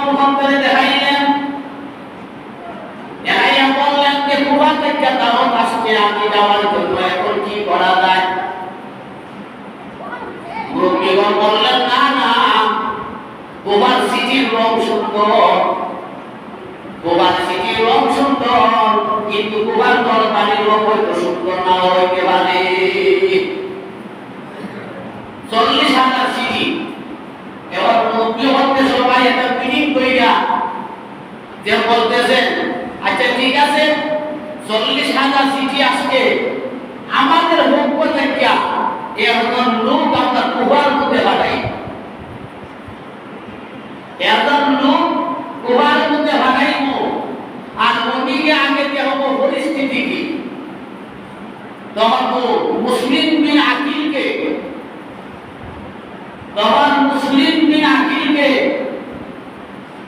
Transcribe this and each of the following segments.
মুখম করে দেখাইলেন, দেখাইয়া বললেন যে কুবা থেকে দাও আজকে আমি যাওয়ার জন্য এখন কি করা যায়? মুরব্বীগণ বললেন না না, কুবার সিটির রং সুন্দর, কুবার সিটির রং সুন্দর, কিন্তু কুবার দরবারের রং হয়তো সুন্দর না হইতে পারে। 40,000 সিটি। এবার মুরব্বী হতে সবাই একটা মিটিং কইরা যে বলতেছেন আচ্ছা ঠিক আছে 40,000 সিটি আসছে, আমাদের পক্ষ থেকে একজন লোক আমরা কুবার মধ্যে পাঠাই, একজন লোক কুবার মধ্যে পাঠাইব, আর ওদিকে আগে যে হবো পরিস্থিতি কি? তখন মুসলিম বিন আকিলকে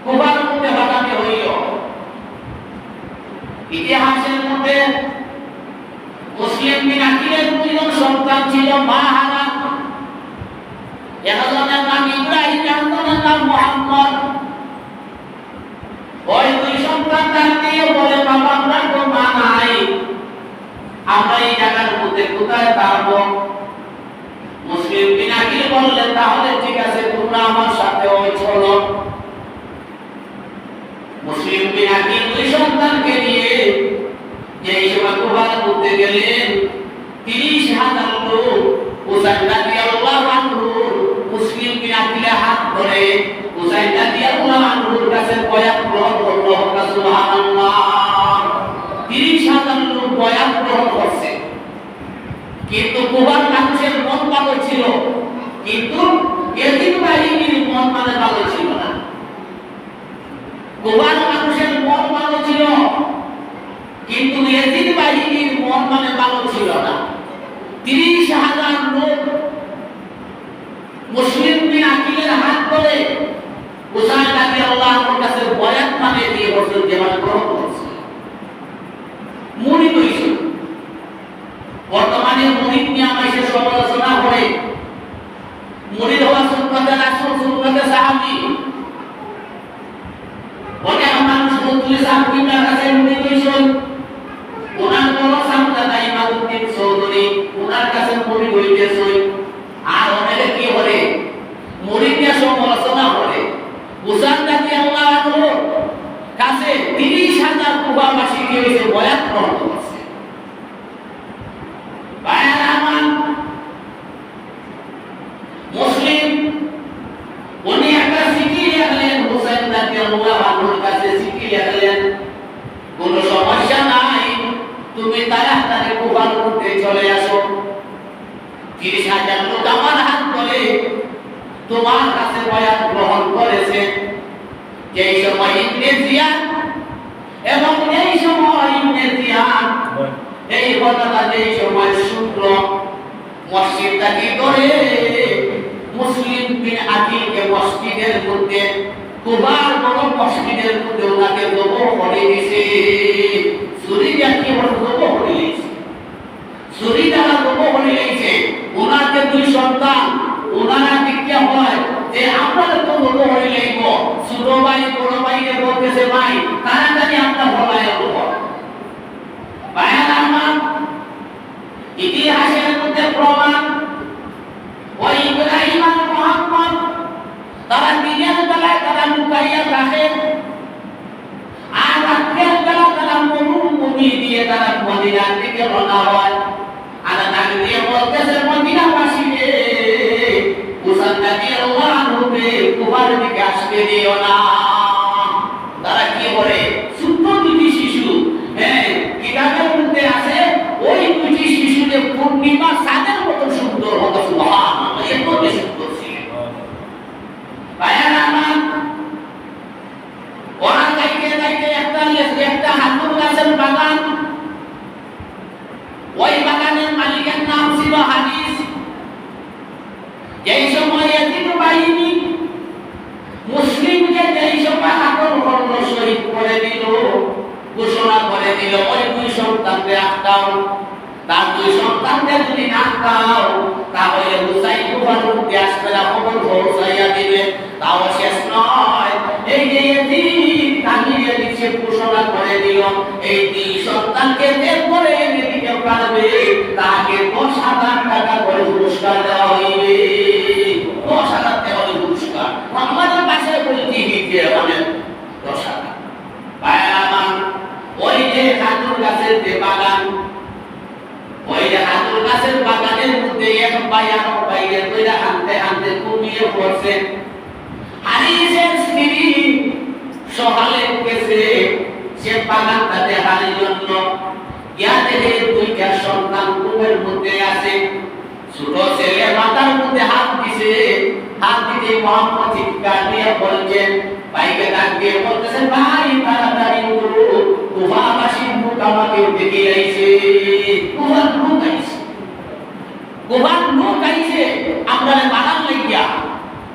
কুবার মধ্যে পাঠাতে হইল। ইতিহাসের মধ্যে মুসলিম বিন আকিলের 2 জন সন্তান ছিল, মা হারা। একজনের নাম ইব্রাহিম, একজনের নাম মুহাম্মদ। ওই 2 সন্তান তার দিয়ে বলে বাবা আমরা তো মা নাই, আমরা এই জায়গার মধ্যে কোথায় থাকবো? মুসলিম বিন আকিল বললেন তাহলে ঠিক আছে তোমরা আমার সাথে ওই চলো। মুসলিম বিন আকিল 2 সন্তানকে নিয়ে যেই সময় কুবার মধ্যে গেলেন 30,000 লোক হুসাইন রাদিয়াল্লাহু আনহু মুসলিম বিন আকিলের হাত ধরে হুসাইন রাদিয়াল্লাহু আনহুর কাছে বয়াত গ্রহণ করলো। সুবহানাল্লাহ, 30,000 লোক বয়াত গ্রহণ করছে। কিন্তু কুবার মানুষের মন ভালো ছিল, কিন্তু ইয়াজিদ বাহিনীর মন ভালো ছিল না। কুবার মানুষের মন ভালো ছিল, কিন্তু ইয়াজিদ বাহিনীর মন ভালো ছিল না। 30,000 লোক মুসলিম বিন আকিলের হাত ধরে হুসাইন রাদিয়াল্লাহু আনহুর কাছে বয়াত দিয়ে বসে যেভাবে গ্রহণ করছে। মুরিদ হইছে, বর্তমানে মুরিদ নিয়ে আমাকে সমালোচনা করে। মুরিদ হওয়া সুন্নতে রাসূল, সুন্নতে সাহাবী। অনেক মানুষ মুফতি সাহেবের কাছে মুরিদ হইছেন, ওনার বড় সামদাদা ইমামউদ্দিন চৌধুরী ওনার কাছে মুরিদ হইতেছেন। আর অনেকে কি করে মুরিদ নিয়ে সমালোচনা করে। হুসাইন রাদিয়াল্লাহু আনহুর কাছে 30,000 কুবাবাসী কি হইছে বয়াত গ্রহণ করছে। মুসলিম উনি একটা চিঠি লিখলেন হুসাইন রাদিয়াল্লাহু আনহুর কাছে, চিঠি লিখলেন কোনো সমস্যা নাই, তুমি তাড়াতাড়ি কুবার মধ্যে চলে আসো। 30,000 লোক আমার হাত ধরে তোমার কাছে বয়াত গ্রহণ করেছে। যেই সময় ইবনে জিয়াদ এবং এই সময় ইবনে জিয়াদ এই ঘটনা যেই সময় শুনলো, মসজিদটা কি করে মুসলিম বিন আকিলকে মসজিদের মধ্যে, কুবার বড় মসজিদের মধ্যে ওনাকে জবহ করে দিয়েছে। ছুরি দিয়ে কি জবহ করে দিয়েছে, ছুরি দ্বারা জবহ করে দিয়েছে। ওনার যে 2 সন্তান, ওনারা জিজ্ঞাসা হয় যে আপনারা তো জবহ করে লইব, ছোট ভাই বড় ভাইকে বলতেছে ভাই তাড়াতাড়ি আমরা ভলায় হবো। ভাইরা আমার, ইতিহাসের মধ্যে প্রমাণ ওই ইব্রাহিম আর মুহাম্মদ তারা দিনের বেলায় তারা লুকাইয়া রাখে, আর রাতের বেলা তারা মরুভূমি দিয়ে তারা মদিনার দিকে রওনা হয়। আর ডাক দিয়ে বলতেছে মদিনাবাসী রে, হুসাইন রাদিয়াল্লাহু আনহুকে কুবার দিকে আসতে দিও না। তারা কি করে ছোট্ট 2টি শিশু, কিতাবের মধ্যে আছে ওই 2টি শিশু যে পূর্ণিমা চাঁদের মতো সুন্দর হতো। সুবহানাল্লাহ, এত সুন্দর ছিল। ভাইরা আমার, ওরা যাইতে যাইতে একটা হাতুর গাছের বাগান, ওই বাগানের মালিকের নাম ছিল হাদিস। যেই সময় ইয়াজিদ বাহিনী মুসলিমকে যেই সময় হাতুর খন্ড শহীদ করে দিল, ঘোষণা করে দিল ওই 2 সন্তানকে আটকাও, তার 2 সন্তানকে যদি না আটকাও তাহলে হুসাইন কুবার মধ্যে আসবে না, খবর পৌঁছাইয়া দিবে। তাও শেষ নয়, এই যে এদিক তাকিয়ে দিচ্ছে ঘোষণা করে দিল এই দুই সন্তানকে যে করে এনে দিতে পারবে তাকে 10,000 টাকা করে পুরস্কার দেওয়া হইবে। 10,000 টাকা করে পুরস্কার। আমাদের বাসায় বলছি দিতে মানে 10,000। ভাইরা ওই যে খাজুর গাছের যে বাগান, ওই যে খাজুর গাছের বাগানের মধ্যে এক ভাই আর ভাইয়ের কইরা হাঁটতে হাঁটতে ঘুমিয়ে পড়ছে। হারিসের স্ত্রী সকালে গেছে সে বাগানটাতে হারির জন্য গিয়া দেখে দুইটা সন্তান ঘুমের মধ্যে আছে। ছোট ছেলে মাথার মধ্যে হাত দিছে, হাত দিতে মোহাম্মদ চিৎকার দিয়ে বলছেন, ভাইকে ডাক দিয়ে বলতেছেন, ভাই তাড়াতাড়ি উঠো, কুফাবাসীর লোক আমাকে ডেকে আইছে। কুফার লোক আইছে, কুফার লোক আইছে আমরা মারার লাগিয়া,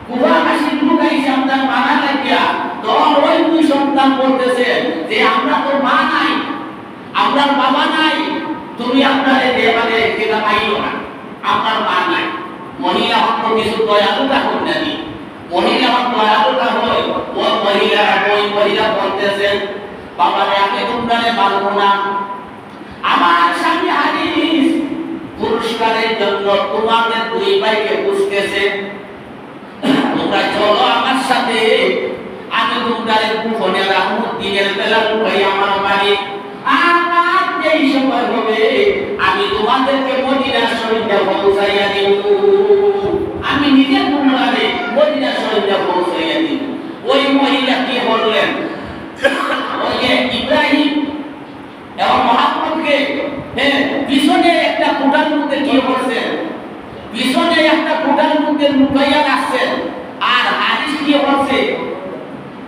কুফাবাসীর লোক আইছে আমরা মারার লাগিয়া। তখন ওই দুই সন্তান বলতেছে যে আমরা তো মা নাই, আমরা বাবা নাই, তুমি আপনাদের দেবালে যেটা পাইও না, আপনার মা নাই। মহিলা হক কিছু দয়ালুতা করলেন, মহিলা হক দয়ালুতা হয়। ওই মহিলা বলতেছেন, বাবারে আমি তোমরারে মারবো না, আমার সামনে হাদিস পুরস্কারের জন্য তোমাদের দুই ভাইকে বুঝতেছে, তোমরা চলো আমার সাথে, আমি তোমাদের কুফনে রাহমত দিনের বেলা ভাই আমার বাড়ি, আমার যেই সময় হবে আমি তোমাদেরকে মদিনা শরীফে পৌঁছাইয়া দিব, আমি নিজে তোমাদের মদিনা শরীফে পৌঁছাইয়া দিব। ওই মহিলা কি বললেন, ওই যে ইব্রাহিম এবং মুহাম্মদকে পিছনে একটা কোঠার মধ্যে কি করছেন, পিছনে একটা কোঠার মধ্যে লুকাইয়া রাখছেন। আর হাদিস কি বলছে,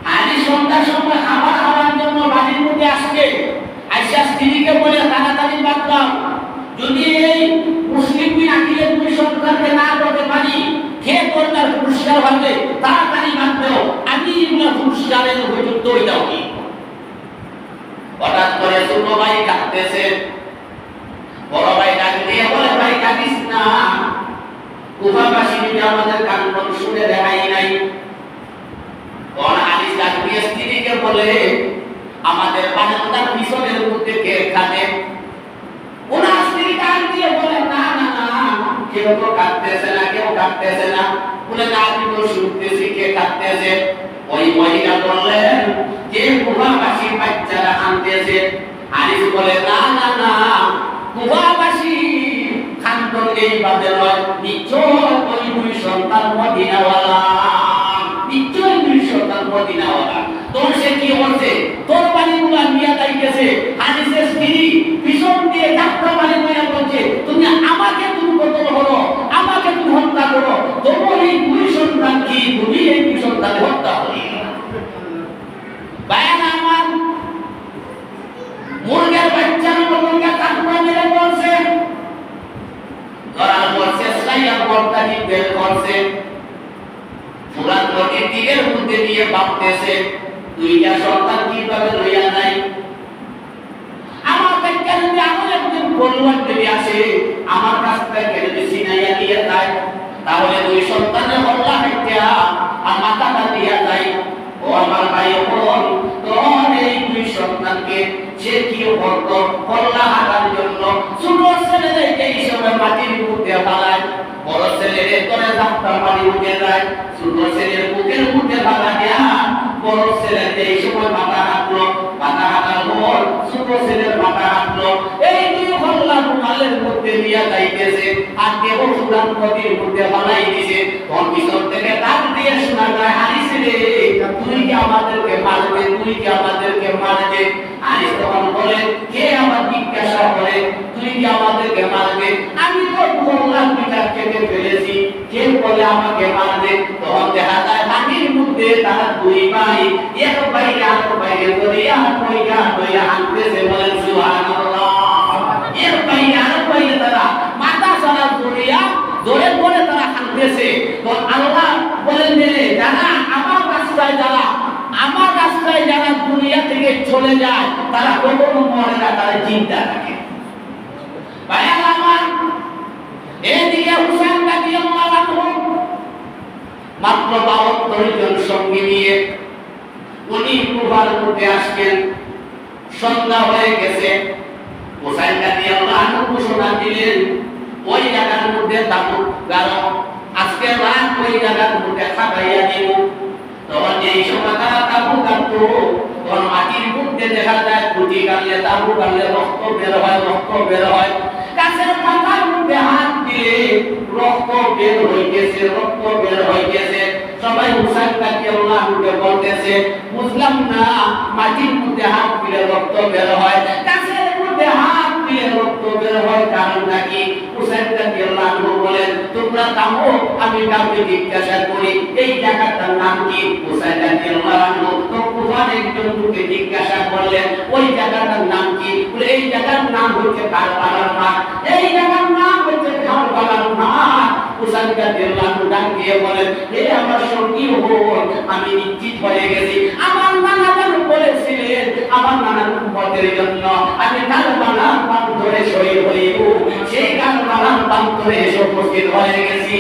হাদিস সন্ধ্যার সময় খাবার খাওয়ার জন্য বাড়ির মধ্যে আসবে, আইসা স্ত্রীকে বলে তাড়াতাড়ি বাদ দাও, যদি এই মুসলিম আকিলে দুই সন্তানকে না করতে পারি খেয়ে করতার পুরস্কার হবে, তাড়াতাড়ি বাদ দাও, আমি এগুলো পুরস্কারের উপযুক্ত হয়ে যাও। হঠাৎ করে ছোট ভাই কাঁদতেছে, বড় ভাই ডাক দিয়ে বলে, ভাই কাঁদিস না, কুফাবাসী আমাদের কান্ডন শুনে দেখাই নাই। কোন হাদিস ডাক দিয়ে স্ত্রীকে বলে, আমাদের বারান্দার পিছনের মধ্যে কে খাবে? ওনার স্ত্রী ডাক দিয়ে বলে, না না না, কেউ তো কাঁদতেছে না, কেউ কাঁদতেছে না। বলে, না আমি তো শুনতেছি কে কাঁদতেছে। ওই মহিলা বললেন, যে কুফাবাসী বাচ্চারা কাঁদতেছে। হাদিস বলে, না না না, কুফাবাসী খান্দন এইভাবে নয়, নিশ্চয় ওই দুই সন্তান মদিনাওয়ালা, নিশ্চয় দুই সন্তান মদিনাওয়ালা। তোর সে কি বলছে, তোর বাড়িগুলা নিয়ে যাইতেছে। হাদিসের স্ত্রী পিছন দিয়ে যাত্রা বাড়ি নিয়ে বলছে, তুমি আমাকে তুমি কতল করো, আমাকে তুমি হত্যা করো, তোমার এই দুই সন্তান কি তুমি এই দুই সন্তান হত্যা করি। বায়ান আমার মুরগের বাচ্চার মতনকে কাটবা মেরে বলছে, ধরার বলছে, সাইয়া বর্তানি বের করছে, পুরান নদীর তীরের মধ্যে নিয়ে ভাবতেছে দুইটা সন্তান কিভাবে লইয়া যায়। আমার কাছে যদি আরো একজন পরিবার যদি আসে, আমার কাছ থেকে যদি সিনাইয়া দিয়ে যায়, তাহলে দুই সন্তানের হল্লা হাইটা আর মাথাটা দিয়া যায়। ও আমার ভাই বোন, তখন এই দুই সন্তানকে সে কি করতো, হল্লা হাঁটার জন্য ছোট ছেলেদেরকে এই সময় মাটির মধ্যে ফালায়, বড় ছেলেদের করে যাত্রা পানি উঠে যায়, ছোট ছেলের বুকের মধ্যে ফালা দেয়া, বড় ছেলের এই সময় মাথা হাঁটলো, মাথা হাঁটার পর ছোট ছেলের মাথা হাঁটলো। এই দুই হল্লা রুমালের মধ্যে নিয়ে যাইতেছে আর দেহ সুদান নদীর মধ্যে ফালাই দিছে। তখন পিছন থেকে ডাক দিয়ে শোনা যায়, হারিস রে, তুই কি আমাদেরকে মারবে, তুই কি আমাদেরকে মারবে? হারিস তখন বলে, কে আমার জিজ্ঞাসা করে তুই কি আমাদেরকে মারবে? আমি তো বললাম পিতা কেটে ফেলেছি, কে বলে আমাকে মারবে? তখন দেখা যায় মাটির মধ্যে তারা দুই ভাই, এক ভাই আর ভাইকে ধরিয়া কইয়া কইয়া হাঁটতেছে, বলেন সুবহানাল্লাহ। এক ভাই আর ভাইকে তারা মাথা সারা ধরিয়া জোরে করে তারা হাঁটতেছে। তো আল্লাহ বলেন দিলে, যারা আমার রাস্তায় যারা আমার রাস্তায় যারা দুনিয়া থেকে চলে যায়, তারা কখনো মরে না, তারা চিন্তা রাখে। ভাইয়া আমার এদিকে হুসেন রাদিয়াল্লাহু আনহু মাত্র 72 জন সঙ্গী নিয়ে উনি কুফার মধ্যে আসছেন, সন্ধ্যা হয়ে গেছে। হুসাইন রাদিয়াল্লাহু আনহু ঘোষণা দিলেন, ওই জায়গার মধ্যে তাবুক গাড়ো, আজকে রাত ওই জায়গার মধ্যে খাটাইয়া দিব। তখন এই সময় তারা তাবু গাড়তো, তখন মাটির মধ্যে দেখা যায় খুঁটি গাড়লে, তাবু গাড়লে রক্ত বের হয়, রক্ত বের হয়। গাছের পাতার মধ্যে হাত দিলে রক্ত বের হইতেছে, রক্ত বের হইতেছে। সবাই হুসাইন রাদিয়াল্লাহু আনহুকে বলতেছে, বুঝলাম না, মাটির মধ্যে হাত দিলে রক্ত বের হয়, গাছের মধ্যে হাত দিলে রক্ত বের হয়, কারণ নাকি? হুসাইন রাদিয়াল্লাহু আনহু বলেন, তোমরা থামো, আমি কাউকে জিজ্ঞাসা করি এই জায়গাটার নাম কি? হুসাইন রাদিয়াল্লাহু আনহু তো কুফার একজন লোককে জিজ্ঞাসা করলেন, ওই জায়গাটার নাম কি? বলে এই জায়গার নাম হচ্ছে কারবালার মাঠ, এই জায়গার নাম হচ্ছে কারবালার মাঠ। হুসাইন রাদিয়াল্লাহু আনহু ডাক দিয়ে বলেন, হে আমার সঙ্গী হন, আমি নিশ্চিত হয়ে গেছি, আমার নানা জান বলেছিলেন আমার নানার উম্মতের জন্য আমি কারবালার প্রান্তরে শহীদ হইব। সেই কারবালার প্রান্তরে এসে উপস্থিত হয়ে গেছি।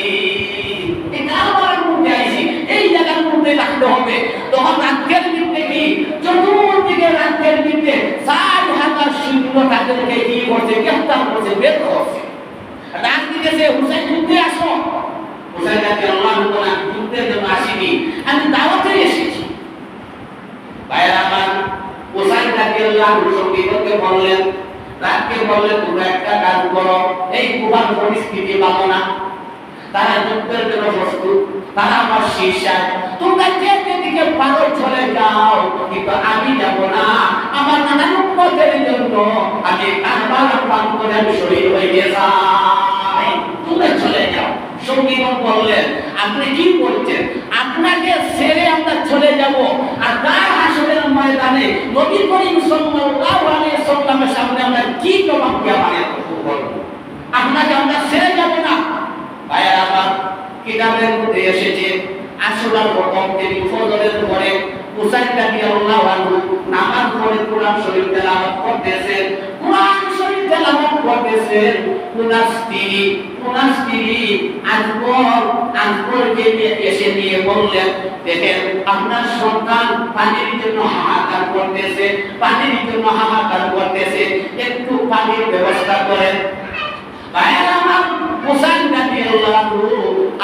এই কারবালার মধ্যে আইছি, এই জায়গার মধ্যে থাকতে হবে। তখন রাজ্যের দিকে কি চতুর্দিকে রাজ্যের দিকে ৬০,০০০ সৈন্য তাদেরকে কি করছে, গ্রেফতার করছে, বের করছে। ডাক দিতেছে, হুসাইন যুদ্ধে আসো। হুসাইন রাদিয়াল্লাহু আনহু বলেন, যুদ্ধের জন্য আসিনি, আমি দাওয়াতে এসেছি। ভাইরা আমার, হুসাইন রাদিয়াল্লাহু আনহু সঙ্গীকে বললেন, রাতকে বললেন, তোমরা একটা কাজ করো, এই কুফার পরিস্থিতি ভালো না, তারা যুদ্ধের জন্য প্রস্তুত, তারা আমার শীর্ষায়, তোমরা যেদিকে পারো চলে যাও, কিন্তু আমি যাব না। আমার নানান উম্মতের জন্য আমি কারবালার প্রান্তরে আমি শহীদ হয়ে যাই, তোমরা চলে যাও। সঙ্গীগণ বললেন, আপনি কি বলছেন? আপনাকে ছেড়ে আমরা চলে যাব, আর তার হাসরের ময়দানে নবী করিম সাল্লাল্লাহু আলাইহি ওয়াসাল্লামের সামনে আমরা কি জবাব দেওয়া বলবো? আপনাকে আমরা ছেড়ে যাব না। ভাইয়া আমার, কিতাবের মধ্যে এসেছে আশুরার প্রথম দিন ফজরের পরে হুসাইন রাদিয়াল্লাহু আনহু নামাজ পড়ে কোরআন শরীফ তেলাওয়াত করতেছেন, কোরআন শরীফ তেলাওয়াত করতেছেন। স্ত্রী আকবরকে এসে নিয়ে বললেন, দেখেন আপনার সন্তান পানির জন্য হাহাকার করতেছে, পানির জন্য হাহাকার করতেছে, একটু পানির ব্যবস্থা করেন। ভাইরা আমার, হুসাইন রাদিয়াল্লাহু আনহু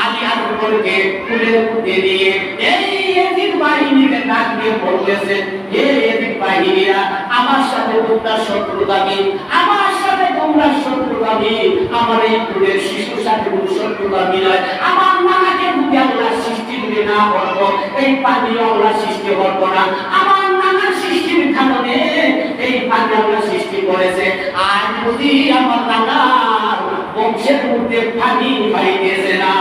আলী আকবরকে কুলের মধ্যে নিয়ে এই এজিদ বাহিনীকে ডাক দিয়ে বলতেছেন, হে এজিদ বাহিনীরা, আমার সাথে তোমরা শত্রুতামি, আমার সাথে তোমরা শত্রুতামি, আমার এই কুলের শিশুর সাথে কোনো শত্রুতামি নয়। আমার নানাকে যদি আল্লাহ সৃষ্টি যদি না করতো, এই পানি আল্লাহ সৃষ্টি করতো না। আমার নানার সৃষ্টির কারণে এই পানি আল্লাহ সৃষ্টি করেছে। আর যদি আমার নানার বংশের মধ্যে পানি পাইতেছে না,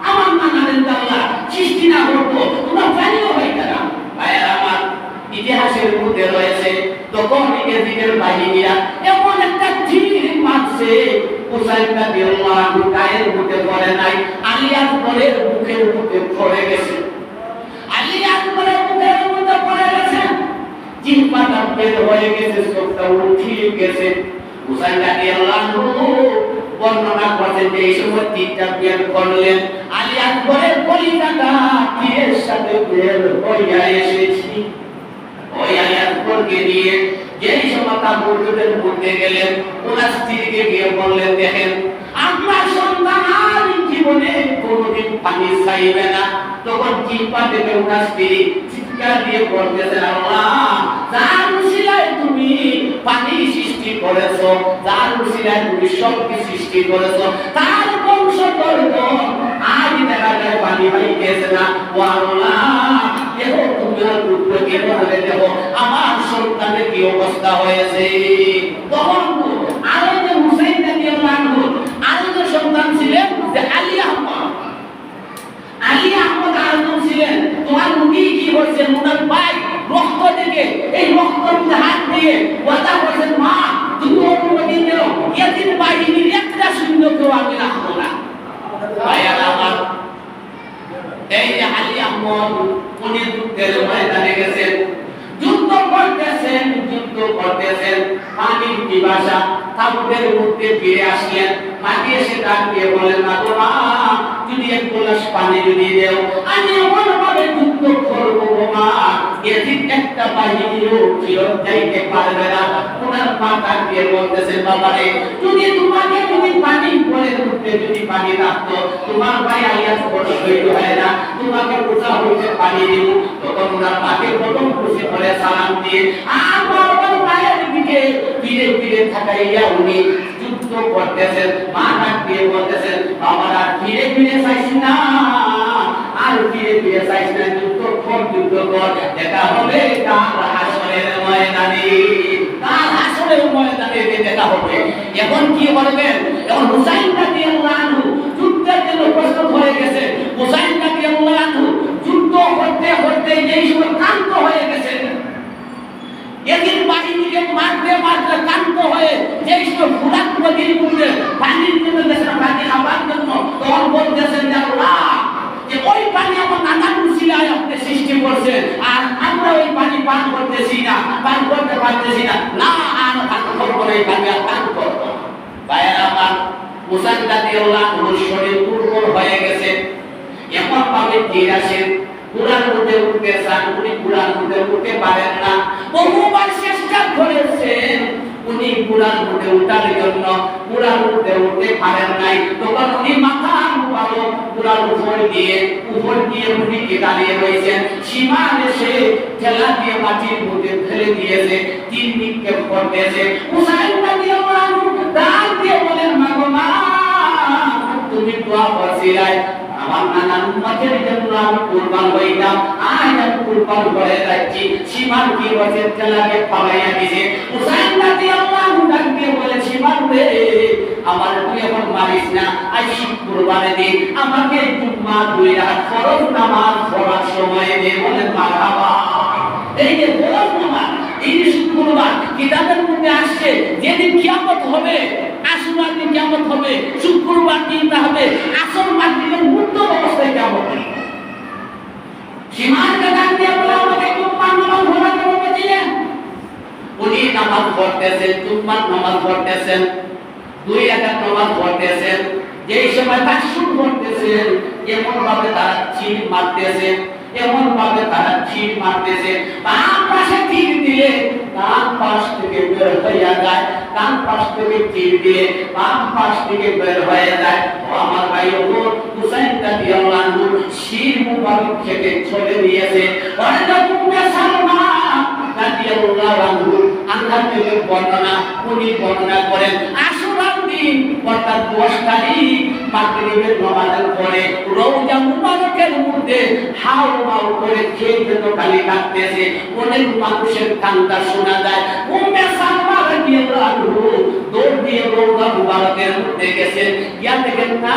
আমার নানাদের আল্লাহ সৃষ্টি না করতো, তোমরা পানিও পাইতে না। ভাইয়েরা আমার, ইতিহাসের মধ্যে রয়েছে তখন এদিকের বাহিনীরা এমন একটা তীর মারছে, হুসাইন রাদিয়াল্লাহু আনহু গায়ের মধ্যে পড়ে নাই, আলী আকবরের মুখের মধ্যে পড়ে গেছে। আলী আকবরের মুখের মধ্যে পড়ে গেছে, জিহ্বাটা বের হয়ে গেছে, চোখটা উঠিয়ে গেছে। হুসাইন রাদিয়াল্লাহু আনহু বর্ণনা করছেন যে এই সময় তীরটা বের করলেন, আলী আকবরের কলিজাটা তীরের সাথে বের হইয়া এসেছে। ওই আলী আকবরকে নিয়ে যেই সময় তাবুকের মধ্যে গেলেন, ওনার স্ত্রীকে গিয়ে বললেন, দেখেন আপনার সন্তান আর জীবনে কোনোদিন পানি চাইবে না। তখন জিহ্বা থেকে ওনার স্ত্রী চিৎকার দিয়ে বলতেছেন, আল্লাহ, যার উসিলায় তুমি পানি সৃষ্টি করেছো, যার উসিলায় তুমি সবকে সৃষ্টি করেছো, তার বংশধরগণ আজ দেখা যায় পানি পাইতেছে না। ও আল্লাহ, দেখো তুমি আর পুত্রকে বলে দেখো আমার সন্তানের কি অবস্থা হয়েছে। তখন আরো যে হুসাইন রাদিয়াল্লাহু আনহু আরো যে সন্তান ছিলেন যে আলী আহমদ, আলী আহমদ আরো ছিলেন, তোমার মুখে কি হচ্ছে, ওনার ভাই রক্ত থেকে এই রক্তের মধ্যে হাত দিয়ে ওয়াদা করেছেন, মা তুমি অনুমতি দাও, এদিন বাহিনীর একটা সৈন্যকেও আমি রাখবো না। ভাইয়ারা আমার, এই যে আলী আহমদ উনি যুদ্ধের ময়দানে গেছেন, যুদ্ধ করতেছেন, পানির পিপাসা, তাবুকের মধ্যে ফিরে আসলেন। মাকে এসে ডাক দিয়ে বলেন, মা গো মা, যদি এক গ্লাস পানি যদি দেও, আমি এমন ভাবে যুদ্ধ করবো গো মা, এদিক একটা বাহিনীও ফিরত যাইতে পারবে না। ওনার মা ডাক দিয়ে বলতেছেন, বাবারে যদি তোমাকে যদি পানি পরে উঠতে যদি পানি রাখতো, তোমার ভাই আইয়াস বড় শহীদ হয় না, তোমাকে পূজা হইতে পানি দিব। তখন ওনার মাকে প্রথম খুশি করে সালাম দিয়ে আমার মায়ের দিকে ফিরে ফিরে থাকাইয়া উনি যুদ্ধ করতেছেন। মা ডাক দিয়ে বলতেছেন, বাবার আর ফিরে ফিরে চাইছি না, আর ফিরে ফিরে চাইছি না, যুদ্ধ কর দেখা হবে কাল হাসরের ময়দানে, কাল হাসরের ময়দানে দেখা হবে। এখন কি করবেন? এখন হুসাইন রাদিয়াল্লাহু আনহু যুদ্ধের জন্য প্রস্তুত হয়ে গেছে। হুসাইন রাদিয়াল্লাহু আনহু যুদ্ধ করতে করতে যেই সময় ক্লান্ত হয়ে গেছে, এদিন বাহিনীকে মারতে মারতে ক্লান্ত হয়ে যেই সময় ফুরাত নদীর মধ্যে পানির জন্য দেশের পানি খাবার জন্য তখন বলতেছেন যে আল্লাহ, যে ওই পানি আমার নানা মুসিলায় আপনি সৃষ্টি করছেন, আর আমরা ওই পানি পান করতেছি না, পান করতে পারতেছি না, না আর পান করবো না, এই পানি আর পান করবো। ভাইয়েরা আমার, হুসাইন রাদিয়াল্লাহু আনহুর শরীর দুর্বল হয়ে গেছে। এমন ভাবে তীর আসে, কুরআন মধ্যে উঠতে চান, উনি কুরআন মধ্যে উঠতে পারেন না। বহুবার চেষ্টা করেছেন উনি কুরআন মধ্যে উঠার জন্য, কুরআন মধ্যে উঠতে পারেন নাই। তখন উনি মাথা মুবারক কুরআন উপর দিয়ে উনি দাঁড়িয়ে রয়েছেন। সীমা এসে ঠেলা দিয়ে মাটির মধ্যে ফেলে দিয়েছে, তিন নিক্ষেপ করতেছে। হুসাইন রাদিয়াল্লাহু আনহু ডাক দিয়ে বলেন, মা গো মা, তুমি দোয়া করছিলাই আমার নানার উম্মতের জন্য আমি কুরবান হইলাম, আজ আমি কুরবান হয়ে যাচ্ছি। সীমার কি বসে তেলাকে পালাইয়া দিয়েছে। হুসাইন রাদিয়াল্লাহু আনহু ডাক দিয়ে বলে, সীমার রে, আমার তুই এখন মারিস না, আজ কুরবানি দিন, আমাকে জুম্মা 2 রাকাত ফরজ নামাজ পড়ার সময় দে। বলে মারহাবা। এই যে ফরজ নামাজ, এই যে শুক্রবার কিতাবের মধ্যে আসছে, যেদিন কিয়ামত হবে, আশুরার দিন কিয়ামত হবে, শুক্রবার দিনটা হবে আসর মাগরিবের মধ্য অবস্থায় কিয়ামত হবে। সীমার কাছে দিয়ে বলে, আমাকে জুম্মার নামাজ পড়াতে বলেছিলেন। উনি নামাজ পড়তেছেন, জুম্মার নামাজ পড়তেছেন, 2 রাকাত নামাজ পড়তেছেন। যেই সময় তাশহুদ পড়তেছেন, এমন ভাবে তারা চিৎ মারতেছে, এমন ভাবে তারা চিৎ মারতেছে, বাম পাশে তীর দিলে ডান পাশ থেকে বের হয়ে যায়, ডান পাশ থেকে তীর দিলে বাম পাশ থেকে বের হয়ে যায়। ও আমার ভাই, ও হুসাইন রাদিয়াল্লাহু আনহু শির মুবারক থেকে চলে দিয়েছে। ওয়ালা উম্মে সালমা রাদিয়াল্লাহু আনহু আনহা থেকে বর্ণনা করেন, আশুরার দিন অর্থাৎ 10 তারিখ মাগরিবের নামাজের পরে রওজা মুবারকের মধ্যে হাউ হাউ করে খেয়ে যেন খালি কাঁদতেছে, অনেক মানুষের কান্না শোনা যায়। উম্মে সালমা রাদিয়াল্লাহু আনহু দৌড় দিয়ে রওজা মুবারকের মধ্যে গেছেন, গিয়া দেখেন না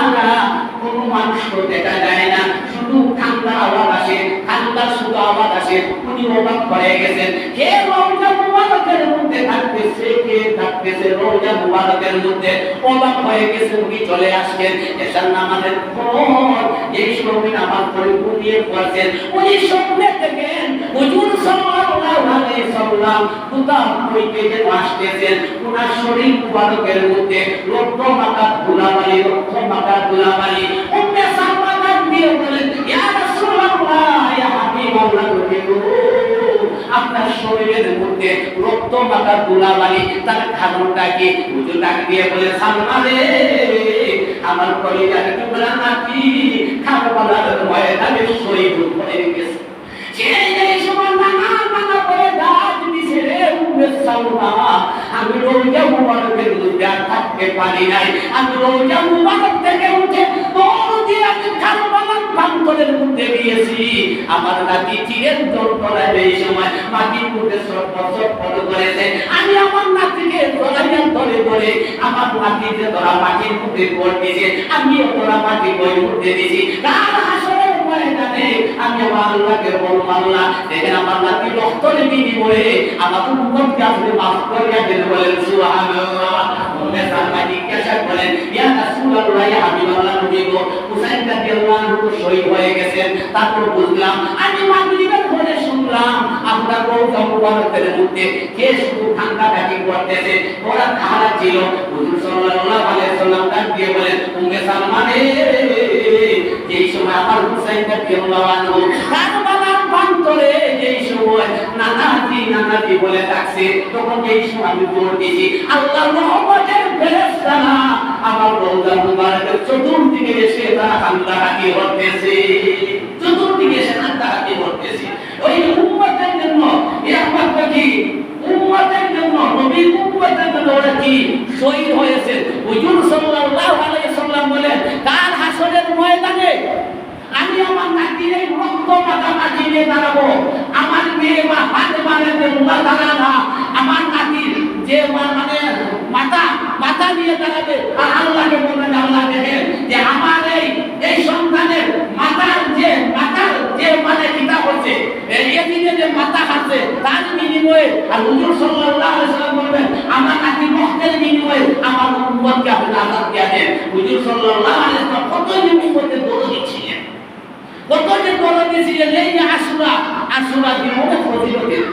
কোনো মানুষ তো দেখা যায় না, শুধু কান্নার আওয়াজ আসে, কান্নার শুধু আওয়াজ আসে। উনি অবাক হয়ে গেছেন, কে রওজা মুবারকের মধ্যে থাকতেছে, কে থাকতেছে রওজা মুবারকের মধ্যে। অবাক হয়ে গেছে, উনি চলে আসছেন। এশার নামাজের পর এই সময় নামাজ পড়ে ঘুমিয়ে পড়ছেন। উনি স্বপ্নে দেখেন হুজুর সাল্লাল্লাহু আলাইহি সাল্লাম কোথাও হইতে যে আসতেছেন, ওনার শরীর মুবারকের মধ্যে রক্ত মাখা ধুলাবালি, রক্ত মাখা ধুলাবালি। উম্মে সালমা ডাক দিয়ে বলেন, ইয়া রাসূলুল্লাহ, ইয়া হাবিবাল্লাহ, আপনার শরীরের মধ্যে রক্ত মাখা ধুলাবালি, তার কারণটা কি? হুজুর ডাক দিয়ে বলে, সালমা রে, আমার কলিজার টুকরা নাকি কারবালার ময়দানে শহীদ হয়ে গেছে। সেই সময় নানা করে ডাক দিছে, রে উম্মে সালমা, আমি রওজা মুবারকের মধ্যে থাকতে পারি নাই, আমি রওজা মুবারক থেকে উঠে দৌড় দিয়ে আমি কারবালার প্রান্তরের মধ্যে গিয়েছি। আমার নাতি তীরের যন্ত্রণায় এই সময় মাটির মধ্যে ছটফট করেছে। আমি আমার নাতিকে ধরাইয়া ধরে ধরে আমার নাতিকে ধরা মাটির মধ্যে পড় দিয়েছে, আমিও ধরা মাটি বই মধ্যে দিয়েছি। কাল হাসরের ময়দানে আমি আমার আল্লাহকে বলবো, আল্লাহ দেখেন আমার নাতি রক্তের বিনিময়ে আমার উম্মতকে আপনি মাফ করিয়া দেন। বলেন সুবহানাল্লাহ। উম্মে সালমা জিজ্ঞাসা করেন, ইয়া রাসূলুল্লাহ, ইয়া হাবিবাল্লাহ, নবী গো, হুসাইন রাদিয়াল্লাহু আনহু শহীদ হয়ে গেছেন। তারপর বুঝলাম, আমি মাগরিবের পরে শুনলাম আপনার রওজা মুবারকের মধ্যে কে শুধু ঠান্ডাটাকি করতেছে, ওরা খাড়া ছিল। হুজুর সাল্লাল্লাহু আলাইহি সাল্লাম ডাক দিয়ে বলেন, উম্মে সালমা রে, যেই সময় আমার হুসাইন রাদিয়াল্লাহু আনহু কারবালার প্রান্তরে যেই সময় সময় নানাজি নানাজি বলে ডাকছে, তখন এই সময় আমি দৌড় দিয়েছি, আল্লাহর রহমতের ফেরেশতারা আমার রওজা মুবারকের চতুর্দিকে এসে তারা কান্দাকাটি করতেছে, চতুর্দিকে এসে কান্দাকাটি করতেছে। ওই উম্মতের জন্য একমাত্র কি উম্মতের জন্য, নবীর উম্মতের জন্য ওরা কি শহীদ হয়েছে। হুজুর সাল্লাল্লাহু আলাইহি সাল্লাম বলেন, কাল হাসরের ময়দানে আমি আমার নাতির এই রক্ত মাথা মাটি নিয়ে দাঁড়াবো, আমার মেয়ে বা হাত মানে দাঁড়ানা, আমার নাতির যে মানে মাথা মাথা নিয়ে দাঁড়াবে, আর আল্লাহকে বলবেন, আল্লাহ দেখেন যে আমার এই সন্তানের মাথার যে মানে কিতাব হচ্ছে, এদিকে যে মাথা খাচ্ছে তার বিনিময়ে, আর হুজুর সাল্লাল্লাহু আলাইহি সাল্লাম বলবেন আমার নাতির রক্তের বিনিময়ে আমার উম্মতকে আপনি আযাব দিয়ে দেন। হুজুর সাল্লাল্লাহু আলাইহি সাল্লাম কত যে উম্মতের দরদি ছিলেন, কত যে দরদি ছিলেন। এই যে আশুরা দিন অনেক ফজিলতের,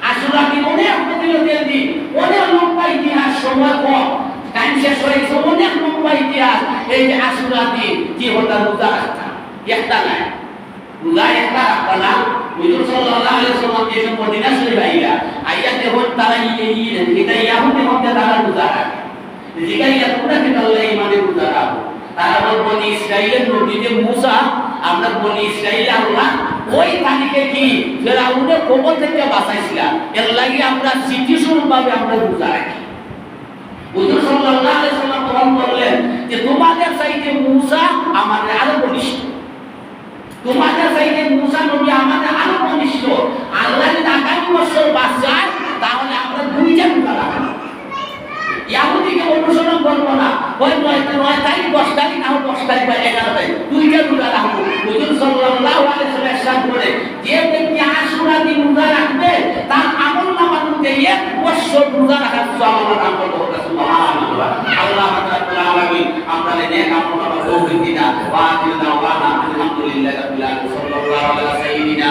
আশুরা দিন অনেক ফজিলতের দিন, অনেক লম্বা ইতিহাস, সময় কম, টাইম শেষ হয়ে গেছে, অনেক লম্বা ইতিহাস। এই যে আশুরা দিন কি হতা রোজা রাখতা, একটা নাই রোজা একটা রাখতা না। হুজুর সাল্লাল্লাহু আলাইহি সাল্লাম যে মদিনা শরীফ আইয়া দেখুন তারা এটা ইয়াহুদের মধ্যে তারা রোজা রাখে, জিগাইয়া তোমরা কি আল্লাহ ইমানে রোজা রাখো, তারা বনি ইসরাইলের নবী যে মুসা, আমরা বনি ইসরাইল আল্লাহ ওই তারিখে কি ফেরাউনের কবল থেকে বাঁচাইছিলাম, এর লাগি আমরা স্মৃতিস্বরূপভাবে আমরা রোজা রাখি। হুজুর সাল্লাল্লাহু আলাইহি সাল্লাম বললেন যে তোমাদের চাইতে মুসা আমাদের আরো ঘনিষ্ঠ, তোমাদের চাইতে মুসা নবী আমাদের আরো ঘনিষ্ঠ। আল্লাহ যদি আগামী বছর বাঁচায় তাহলে আমরা দুইটা রোজা রাখবো, ইয়াহুদিকে অনুসরণ করবো না। ওই 9 তারিখ 10 তারিখ না 10 তারিখ বা 11 তারিখ দুইটা রোজা রাখবো। হুজুর সাল্লাল্লাহু আলাইহি সাল্লাম ইরশাদ করে, যে ব্যক্তি আশুরা দিন রোজা রাখবে তার আমলনামার মধ্যে 1 বছর রোজা রাখার সওয়াব আল্লাহ দান করবে। সুবহানাল্লাহ। আল্লাহ রাব্বুল আলামিন আমাদের নেক আমল তৌফিক দিনা। ওয়া আখিরু দাওয়ানা আলহামদুলিল্লাহি রাব্বিল আলামিন। সাল্লাল্লাহু আলা সাইয়্যিদিনা